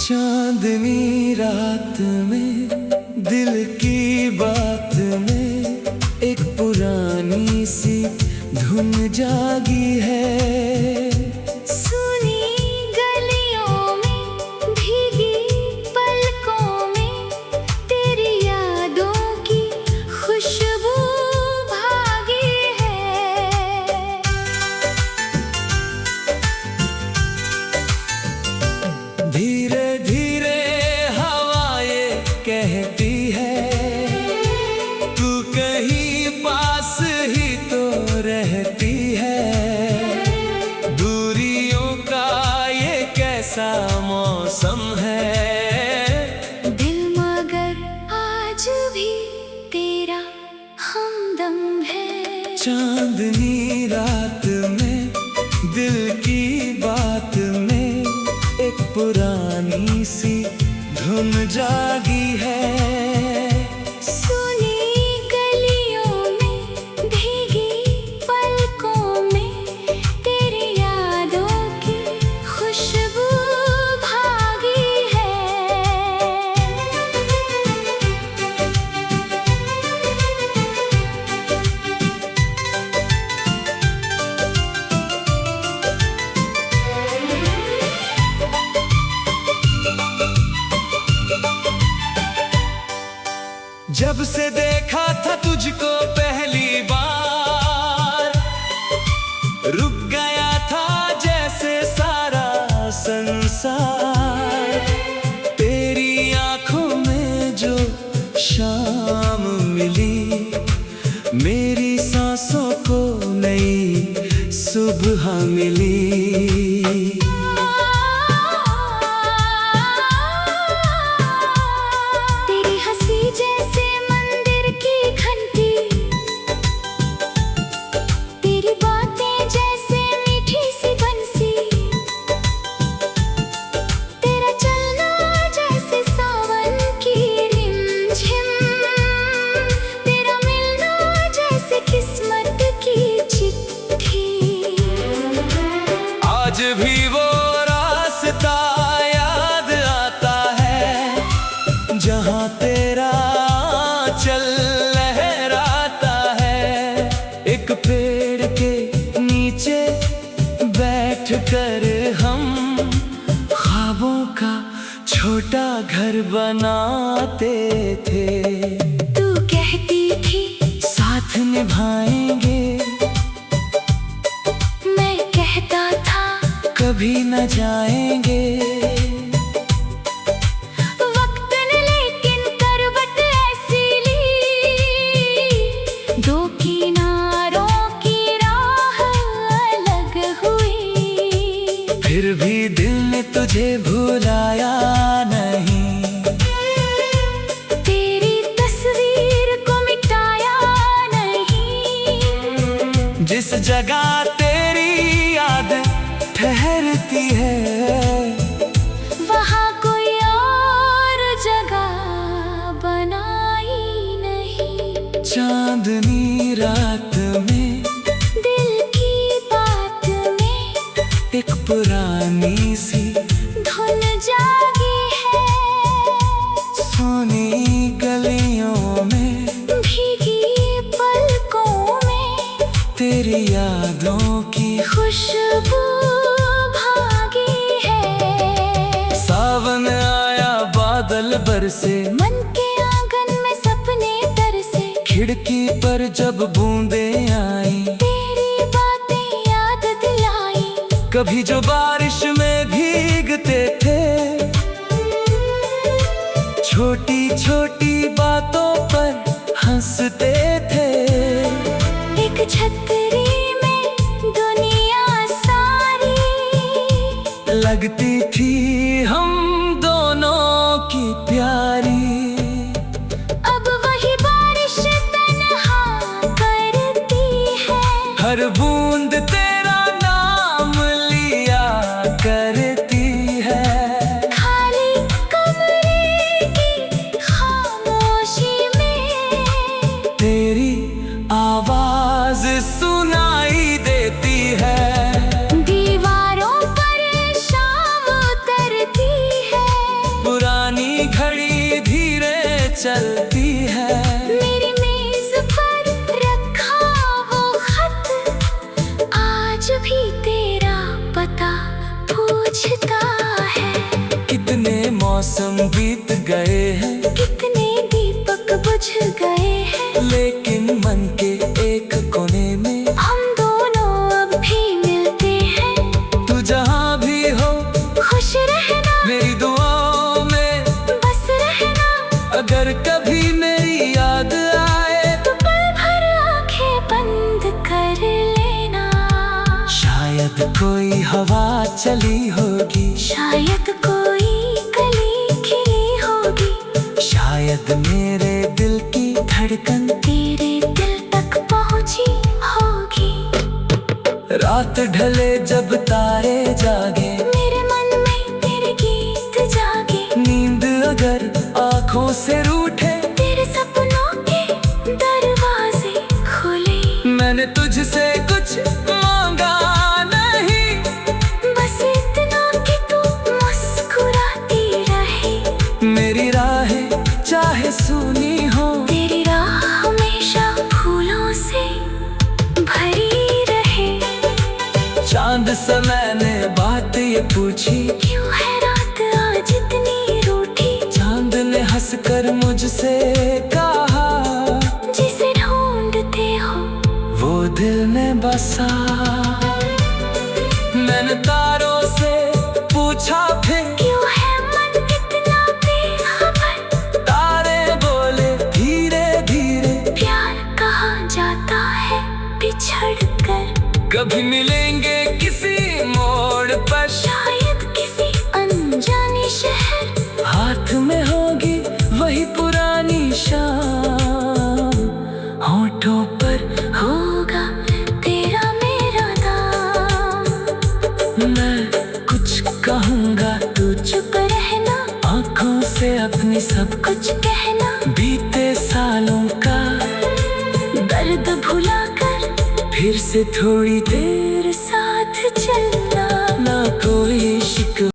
चांदनी रात में दिल की बात में एक पुरानी सी धुन जागी है। सुनी गलियों में भीगी पलकों में तेरी यादों की खुशबू भागी है। धीरे धीरे हवाएं कहती है तू कहीं पास ही तो रहती है। दूरियों का ये कैसा मौसम है, दिल मगर आज भी तेरा हमदम है। चांदनी रात में दिल की बात में एक पुरानी सी धुन जागी है। सुनी गलियों में भीगी पलकों में तेरी यादों की खुशबू भागी है। जब से देखा था तुझको पहली बार, रुक गया था जैसे सारा संसार। तेरी आंखों में जो शाम मिली, मेरी सांसों को नई सुबह मिली। तेरी हंसी जैसे मंदिर की घंटी, तेरी बातें जैसे मीठी सी बंसी, तेरा चलना जैसे सावन की रिमझिम, तेरा मिलना जैसे किस्मत की चिट्ठी। आज भी वो रास्ता याद आता है जहाँ तेरा चल लहराता है। एक पेड़ के नीचे बैठ कर हम ख्वाबों का छोटा घर बनाते थे। तू कहती थी साथ निभाएंगे, मैं कहता था कभी न जाएंगे। वक्त ने लेकिन करवट ऐसी ली, दो किनारों की राह अलग हुई। फिर भी दिल ने तुझे भुलाया नहीं, तेरी तस्वीर को मिटाया नहीं। जिस जगह तेरी याद ठहरती है, वहाँ कोई और जगह बनाई नहीं। चांदनी रात में दिल की बात में एक पुरानी सी धुन जागी है। सोनी गलियों में भीगी पलकों में तेरी यादों की खुशबू भागी है। सावन आया बादल बरसे, मन के आंगन में सपने तरसे, खिड़की पर जब बूंदें आई, तेरी बातें याद दिलाई। कभी जो बारिश में भीगते थे, छोटी छोटी बातों पर हंसते थे। एक छतरी में दुनिया सारी लगती थी हम की प्यारी। अब वही बारिश तन्हा करती है, हर बूंद तेरा नाम लिया करती है। खाली कमरे की खामोशी में तेरी आवाज सुनाई देती है। दीवारों पर शाम उतरती है, पुरानी घड़ी धीरे चलती है। मेरी मेज पर रखा वो खत आज भी तेरा पता पूछता है। कितने मौसम बीत गए हैं, कितने दीपक बुझ गए हैं, लेकिन मन के एक कोने में हम दोनों अब भी मिलते हैं। तू जहाँ भी हो खुश रहना, मेरी दुआओं में बस रहना। अगर कभी मेरी याद आए तो पल भर आंखें बंद कर लेना। शायद कोई हवा चली होगी, शायद कोई कली खिली होगी, शायद मेरे दिल की धड़कन तेरे दिल तक पहुंची होगी। रात ढले जब तारे जागे, मेरे मन में तेरे गीत जागे, नींद अगर आँखों से रूठे, तेरे सपनों के दरवाजे खुले। मैंने तुझसे कुछ मांगा नहीं, बस इतना कि तू मुस्कुराती रहे। मेरी राहें चाहे सूनी हो, तेरी राह हमेशा फूलों से भरी रहे। चांद से मैंने बात ये पूछी, क्यों है रात आज इतनी रूठी। चांद ने हंसकर मुझसे कहा, जिसे ढूंढते हो वो दिल में बसा। मैंने तारों से पूछा फिर, क्यों है मन इतना बेखबर। तारे बोले धीरे धीरे, प्यार कहा जाता है बिछड़ कर। कभी मिलेंगे किसी मोड़ पर, शायद किसी अनजाने शहर। हाथ में होगी वही पुरानी शाम, होठों पर होगा तेरा मेरा नाम। मैं कुछ कहूँगा, तू चुप रहना, आँखों से अपनी सब कुछ कहना। बीते सालों का दर्द भुला कर फिर से थोड़ी देर